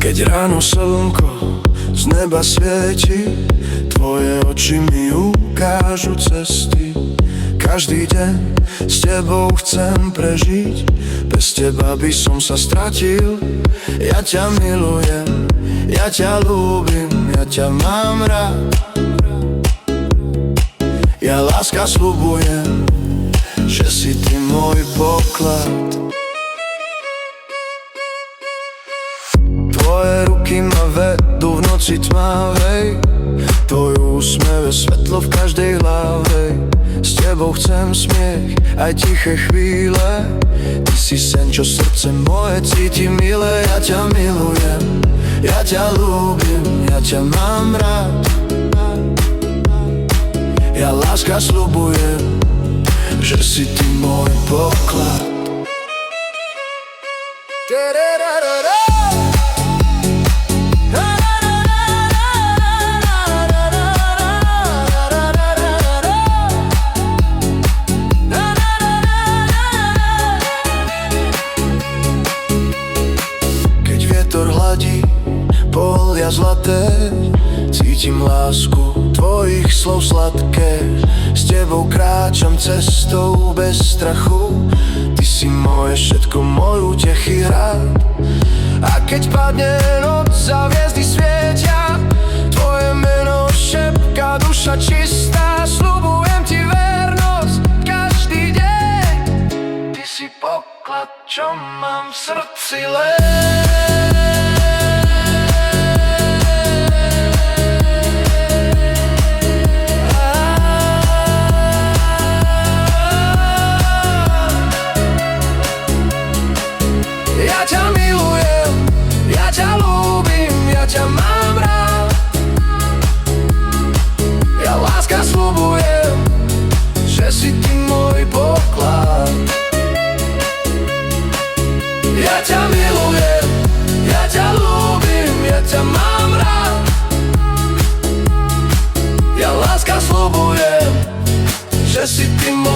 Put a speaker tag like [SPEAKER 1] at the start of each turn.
[SPEAKER 1] Keď ráno slnko z neba svieti, tvoje oči mi ukážu cesty. Každý deň s tebou chcem prežiť, bez teba by som sa stratil. Ja ťa milujem, ja ťa ľúbim, ja ťa mám rád. Ja láska sľubujem, že si ty môj poklad. Tvoje ruky ma vedú v noci tmavej, tvoj úsmev je svetlo v každej hlave. S tebou chcem smiech, aj tiché chvíle. Ty si sen, čo srdce moje cíti milé. Ja ťa milujem, ja ťa ľúbim, ja ťa mám rád. Ja láska sľubujem, že si ty môj poklad. Keď vietor hladí polia zlaté, cítim lásku tvojich slov sladké. S tebou kráčam cestou bez strachu, ty si moje všetko, môj útechy hrad. A keď padne noc a hviezdy svietia, tvoje meno šepká duša čistá. Sľubujem ti vernosť každý deň, ty si poklad, čo mám v srdci len. Ja ťa milujem, ja ťa ľúbim, ja ťa mám rád. Ja láska sľubujem, že si ty môj poklad. Ja ťa milujem, ja ťa ľúbim, ja ťa mám rád. Ja láska sľubujem, že si ty môj poklad.